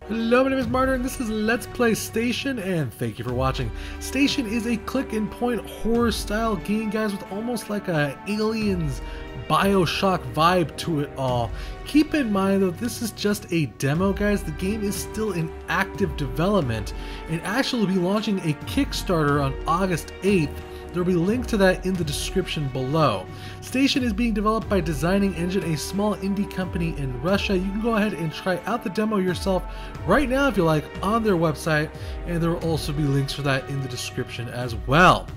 Hello, my name is Martyr, and this is Let's Play Station, and thank you for watching. Station is a click-and-point horror-style game, guys, with almost like a Aliens Bioshock vibe to it all. Keep in mind, though, this is just a demo, guys. The game is still in active development, and actually will be launching a Kickstarter on August 8th. There will be a link to that in the description below. Station is being developed by Designing Engine, a small indie company in Russia. You can go ahead and try out the demo yourself right now if you like on their website, and there will also be links for that in the description as well.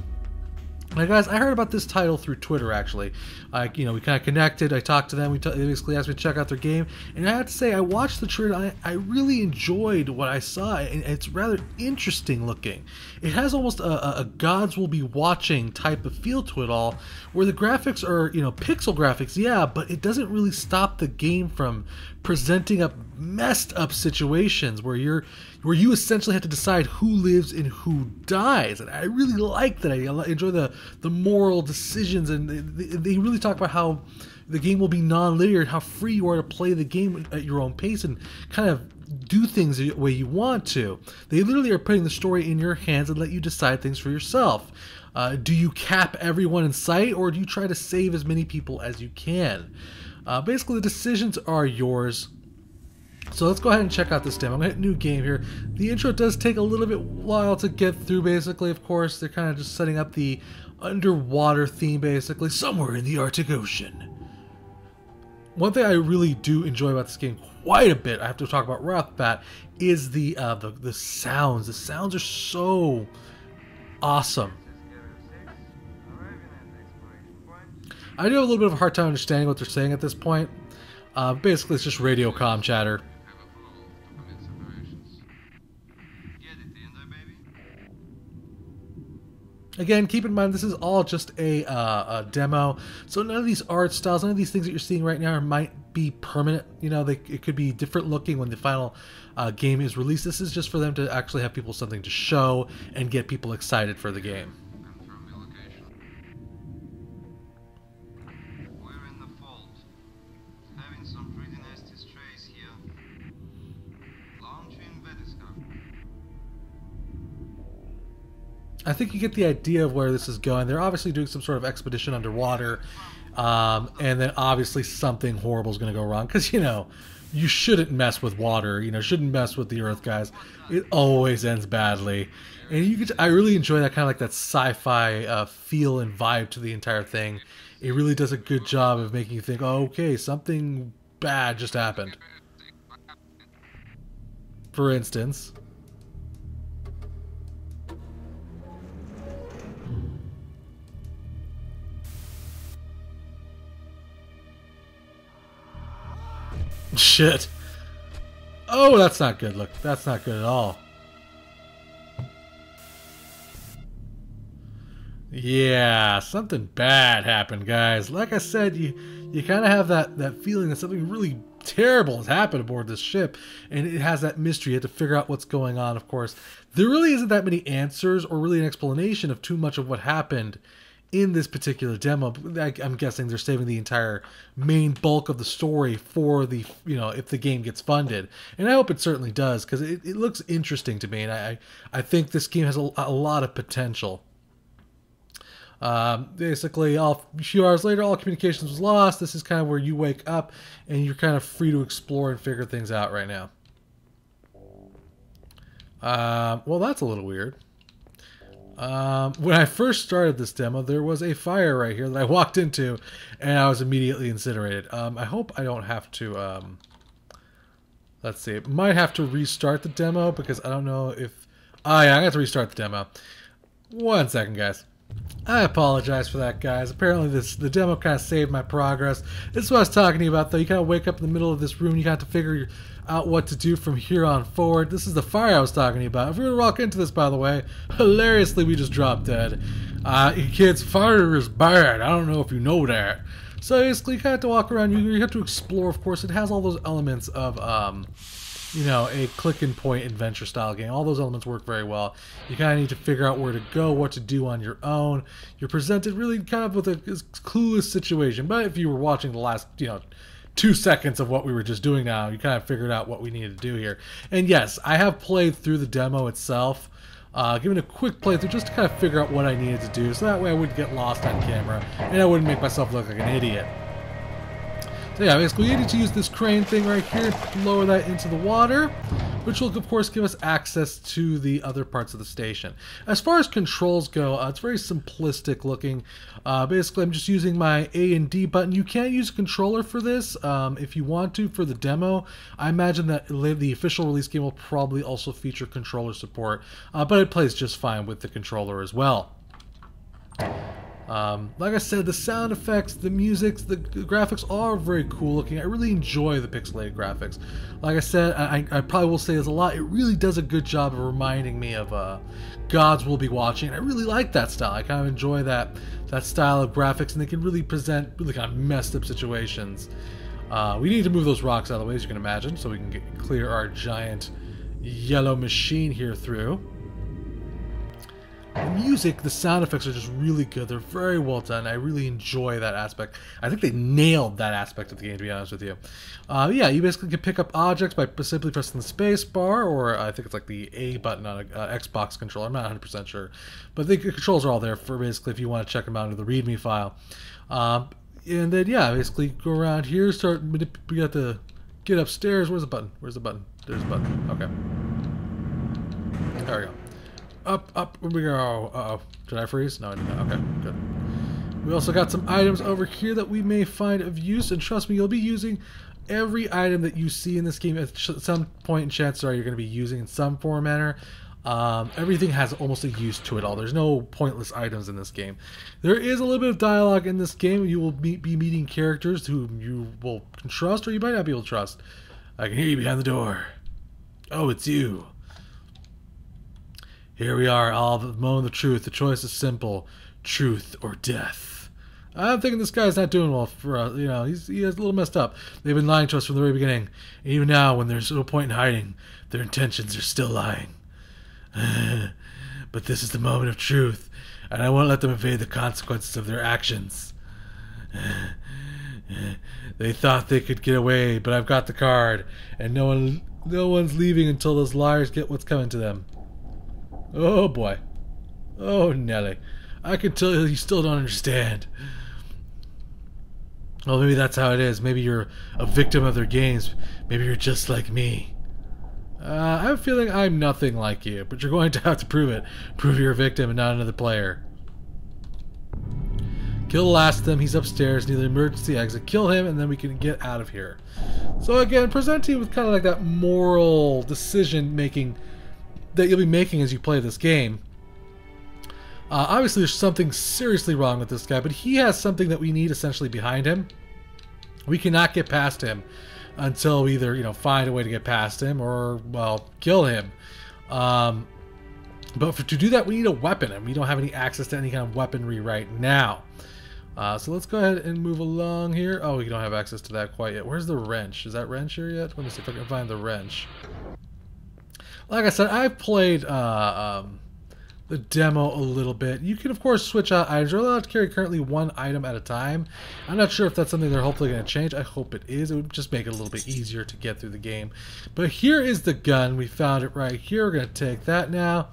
Now, guys, I heard about this title through Twitter, actually. We kind of connected. I talked to them. They basically asked me to check out their game. And I have to say, I watched the trailer. I really enjoyed what I saw. And it's rather interesting looking. It has almost a gods will be watching type of feel to it all, where the graphics are, pixel graphics, yeah, but it doesn't really stop the game from presenting up messed up situations where you essentially have to decide who lives and who dies. And I really like that. I enjoy the moral decisions, and they really talk about how the game will be non-linear and how free you are to play the game at your own pace and kind of do things the way you want to. They literally are putting the story in your hands and let you decide things for yourself. Do you cap everyone in sight, or do you try to save as many people as you can? Basically, the decisions are yours. So let's go ahead and check out this demo. I'm going to hit new game here. The intro does take a little bit while to get through, basically. Of course, they're kind of just setting up the underwater theme, basically, somewhere in the Arctic Ocean. One thing I really do enjoy about this game quite a bit, I have to talk about right off the bat, is the sounds. The sounds are so awesome. I do have a little bit of a hard time understanding what they're saying at this point. Basically, it's just radio comm chatter. Again, keep in mind, this is all just a demo, so none of these art styles, none of these things that you're seeing right now might be permanent. It could be different looking when the final game is released. This is just for them to actually have people something to show and get people excited for the game. I think you get the idea of where this is going. They're obviously doing some sort of expedition underwater, and then obviously something horrible is going to go wrong, because you shouldn't mess with water. Shouldn't mess with the earth, guys. It always ends badly, and I really enjoy that kind of like that sci-fi feel and vibe to the entire thing. It really does a good job of making you think, oh, okay, something bad just happened. For instance. Shit. Oh, that's not good. Look, that's not good at all. Yeah, something bad happened, guys. Like I said, you kind of have that feeling that something really terrible has happened aboard this ship, and it has that mystery. You have to figure out what's going on, of course. There really isn't that many answers or really an explanation of too much of what happened in this particular demo. I'm guessing they're saving the entire main bulk of the story for the, if the game gets funded. And I hope it certainly does, because it looks interesting to me, and I think this game has a lot of potential. Basically, a few hours later, all communications was lost. This is kind of where you wake up, and you're kind of free to explore and figure things out right now. Well, that's a little weird. When I first started this demo, there was a fire right here that I walked into, and I was immediately incinerated. I hope I don't have to, let's see, might have to restart the demo, because I don't know if, oh yeah, I got to restart the demo. 1 second, guys. I apologize for that, guys. Apparently the demo kind of saved my progress. This is what I was talking to you about, though. You kind of wake up in the middle of this room, you have to figure out what to do from here on forward. This is the fire I was talking to you about. If we were to walk into this, by the way, hilariously, we just dropped dead. Kids, fire is bad. I don't know if you know that. So basically, you kind of have to walk around. You have to explore, of course. It has all those elements of, a click-and-point adventure-style game. All those elements work very well. You kind of need to figure out where to go, what to do on your own. You're presented really kind of with a clueless situation. But if you were watching the last, 2 seconds of what we were just doing now, you kind of figured out what we needed to do here. And yes, I have played through the demo itself, giving a quick playthrough just to kind of figure out what I needed to do, so that way I wouldn't get lost on camera, and I wouldn't make myself look like an idiot. So yeah, basically we need to use this crane thing right here to lower that into the water, which will of course give us access to the other parts of the station. As far as controls go, it's very simplistic looking. Basically I'm just using my A and D button. You can use a controller for this if you want to for the demo. I imagine that the official release game will probably also feature controller support, but it plays just fine with the controller as well. Like I said, the sound effects, the music, the graphics are very cool looking. I really enjoy the pixelated graphics. Like I said, I probably will say this a lot, it really does a good job of reminding me of Gods Will Be Watching. I really like that style. I kind of enjoy that style of graphics, and they can really present really kind of messed up situations. We need to move those rocks out of the way, as you can imagine, so we can clear our giant yellow machine here through. The music, the sound effects are just really good. They're very well done. I really enjoy that aspect. I think they nailed that aspect of the game, to be honest with you. Yeah, you basically can pick up objects by simply pressing the space bar, or I think it's like the A button on an Xbox controller. I'm not 100% sure. But the controls are all there for basically if you want to check them out into the README file. And then, yeah, basically go around here, we got to get upstairs. Where's the button? Where's the button? There's the button. Okay. There we go. Up, here we go. Uh-oh. Did I freeze? No, I didn't. Okay, good. We also got some items over here that we may find of use, and trust me, you'll be using every item that you see in this game at some point, and chances are you're going to be using in some form or manner. Everything has almost a use to it all. There's no pointless items in this game. There is a little bit of dialogue in this game. You will be meeting characters whom you will trust, or you might not be able to trust. I can hear you behind the door. Oh, it's you. Here we are, all the moment of truth. The choice is simple: truth or death. I'm thinking this guy's not doing well for us. You know, he's a little messed up. They've been lying to us from the very beginning. And even now, when there's no point in hiding, their intentions are still lying. But this is the moment of truth, and I won't let them evade the consequences of their actions. They thought they could get away, but I've got the card, and no one's leaving until those liars get what's coming to them. Oh boy. Oh Nelly. I can tell you still don't understand. Well, maybe that's how it is. Maybe you're a victim of their games. Maybe you're just like me. I have a feeling I'm nothing like you, but you're going to have to prove it. Prove you're a victim and not another player. Kill the last of them. He's upstairs near the emergency exit. Kill him, and then we can get out of here. So again, presenting you with kind of like that moral decision making that you'll be making as you play this game. Obviously there's something seriously wrong with this guy, but he has something that we need essentially behind him. We cannot get past him until we either, you know, find a way to get past him or, well, kill him. But to do that, we need a weapon, and we don't have any access to any kind of weaponry right now. So let's go ahead and move along here. Oh, we don't have access to that quite yet. Where's the wrench? Is that wrench here yet? Let me see if I can find the wrench. Like I said, I've played the demo a little bit. You can, of course, switch out items. You're allowed to carry currently one item at a time. I'm not sure if that's something they're hopefully going to change. I hope it is. It would just make it a little bit easier to get through the game. But here is the gun. We found it right here. We're going to take that now.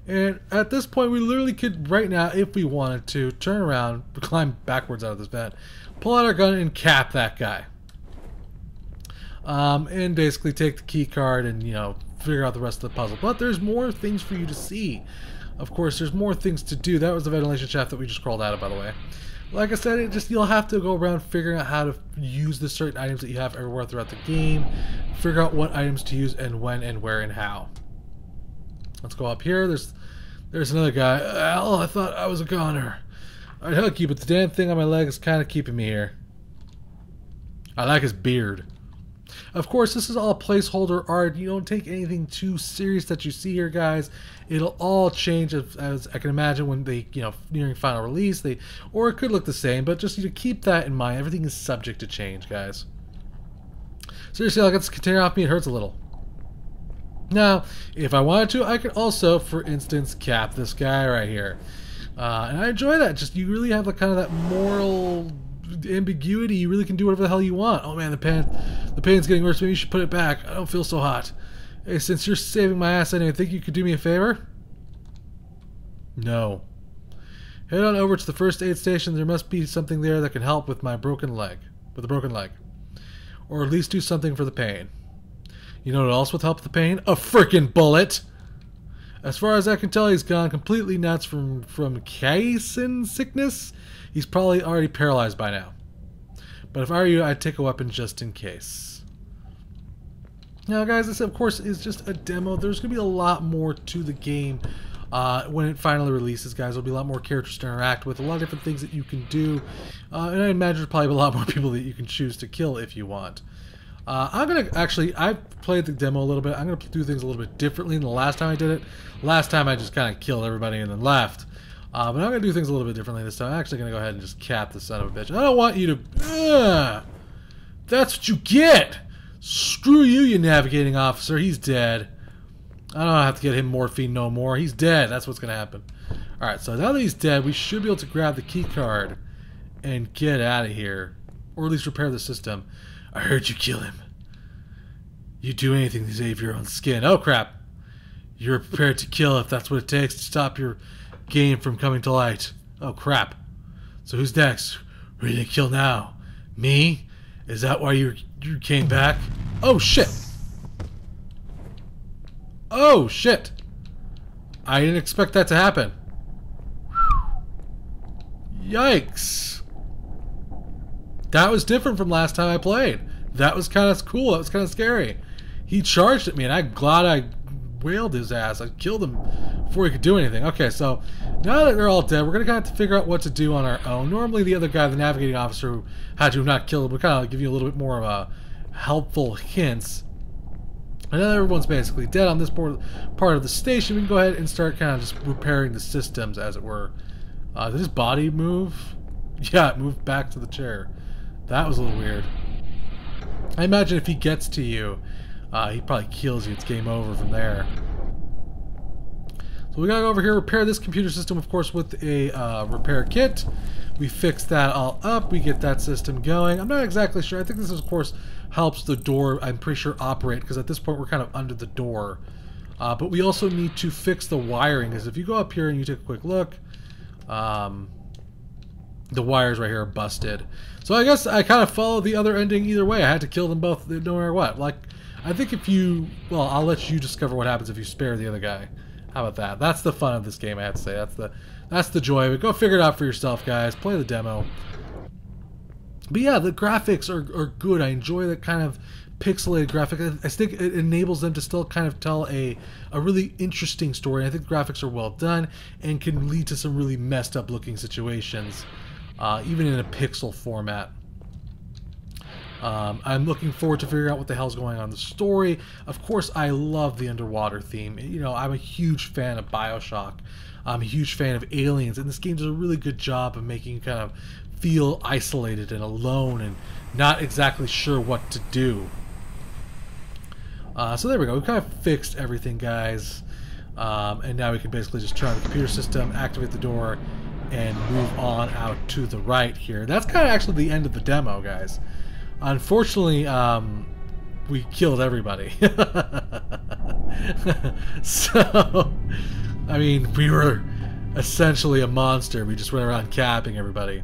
And at this point, we literally could, right now, if we wanted to, turn around, climb backwards out of this vent, pull out our gun, and cap that guy. And basically take the key card and, you know, figure out the rest of the puzzle. But there's more things for you to see. Of course, there's more things to do. That was the ventilation shaft that we just crawled out of, by the way. Like I said, you'll have to go around figuring out how to use the certain items that you have everywhere throughout the game. Figure out what items to use and when and where and how. Let's go up here. There's another guy. Al, I thought I was a goner. I'd hug you, but the damn thing on my leg is kind of keeping me here. I like his beard. Of course, this is all placeholder art. You don't take anything too serious that you see here, guys. It'll all change as I can imagine when they, you know, nearing final release. Or it could look the same, but just, you know, keep that in mind. Everything is subject to change, guys. Seriously, I'll get this container off me. It hurts a little. Now, if I wanted to, I could also, for instance, cap this guy right here. And I enjoy that. Just, you really have kind of that moral ambiguity. You really can do whatever the hell you want. Oh man, the pain's getting worse. Maybe you should put it back. I don't feel so hot. Hey, since you're saving my ass anyway, think you could do me a favor? No. Head on over to the first aid station. There must be something there that can help with my broken leg. With a broken leg. Or at least do something for the pain. You know what else would help the pain? A freaking bullet! As far as I can tell, he's gone completely nuts from casein sickness. He's probably already paralyzed by now. But if I were you, I'd take a weapon just in case. Now, guys, this, of course, is just a demo. There's going to be a lot more to the game when it finally releases, guys. There'll be a lot more characters to interact with, a lot of different things that you can do. And I imagine there's probably a lot more people that you can choose to kill if you want. I'm going to actually, I've played the demo a little bit. I'm going to do things a little bit differently than the last time I did it. Last time I just kind of killed everybody and then left. But I'm going to do things a little bit differently this time. I'm actually going to go ahead and just cap the son of a bitch. I don't want you to... that's what you get! Screw you, you navigating officer. He's dead. I don't have to get him morphine no more. He's dead. That's what's going to happen. Alright, so now that he's dead, we should be able to grab the key card and get out of here. Or at least repair the system. I heard you kill him. You'd do anything to save your own skin. Oh, crap. You're prepared to kill if that's what it takes to stop your game from coming to light. Oh, crap. So who's next? Who are you going to kill now? Me? Is that why you came back? Oh, shit. Oh, shit. I didn't expect that to happen. Yikes. That was different from last time I played. That was kind of cool. That was kind of scary. He charged at me, and I'm glad I whaled his ass. I killed him before he could do anything. Okay, so now that they're all dead, we're going to have to figure out what to do on our own. Normally, the other guy, the navigating officer who had to have not killed him, would kind of give you a little bit more of a helpful hints. And now everyone's basically dead on this part of the station. We can go ahead and start kind of just repairing the systems, as it were. Did his body move? Yeah, it moved back to the chair. That was a little weird. I imagine if he gets to you, he probably kills you. It's game over from there. So we gotta go over here, repair this computer system, of course, with a repair kit. We fix that all up. We get that system going. I'm not exactly sure. I think this, of course, helps the door, I'm pretty sure, operate, because at this point we're kind of under the door. But we also need to fix the wiring, because if you go up here and you take a quick look, the wires right here are busted. So I guess I kind of follow the other ending either way. I had to kill them both no matter what. Like, I think if you... Well, I'll let you discover what happens if you spare the other guy. How about that? That's the fun of this game, I have to say. That's the joy of it. Go figure it out for yourself, guys. Play the demo. But yeah, the graphics are good. I enjoy that kind of pixelated graphic. I think it enables them to still kind of tell a really interesting story. I think the graphics are well done and can lead to some really messed up looking situations. Even in a pixel format. I'm looking forward to figuring out what the hell's going on in the story. Of course, I love the underwater theme. You know, I'm a huge fan of BioShock. I'm a huge fan of Aliens, and this game does a really good job of making you kind of feel isolated and alone and not exactly sure what to do. So there we go. We've kind of fixed everything, guys. And now we can basically just turn on the computer system, activate the door, and move on out to the right here. That's kind of actually the end of the demo, guys. Unfortunately, we killed everybody. So, I mean, we were essentially a monster. We just went around capping everybody.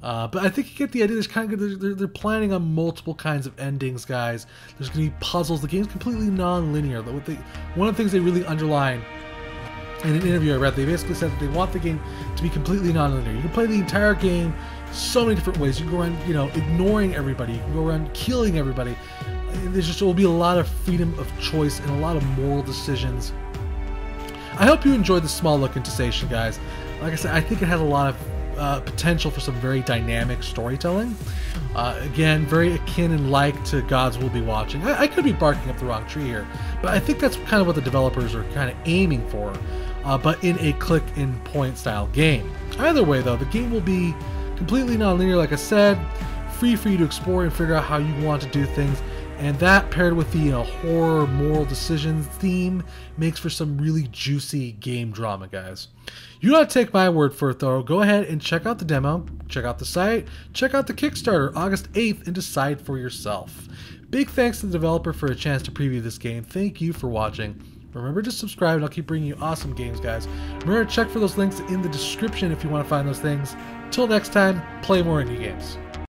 But I think you get the idea. There's kind of they're planning on multiple kinds of endings, guys. There's going to be puzzles. The game's completely non-linear. One of the things they really underline in an interview I read, they basically said that they want the game to be completely non-linear. You can play the entire game so many different ways. You can go around, you know, ignoring everybody. You can go around killing everybody. There will be a lot of freedom of choice and a lot of moral decisions. I hope you enjoyed the small look into Station, guys. Like I said, I think it has a lot of potential for some very dynamic storytelling. Again, very akin and like to Gods Will Be Watching. I could be barking up the wrong tree here, but I think that's kind of what the developers are kind of aiming for, but in a click and point style game. Either way, though, the game will be completely non-linear, like I said, free for you to explore and figure out how you want to do things, And that paired with the horror moral decisions theme makes for some really juicy game drama, guys. You don't have to take my word for it though. Go ahead and check out the demo, check out the site, check out the Kickstarter August 8th, and decide for yourself. Big thanks to the developer for a chance to preview this game. Thank you for watching. Remember to subscribe and I'll keep bringing you awesome games, guys. Remember to check for those links in the description if you want to find those things. Till next time, play more indie games.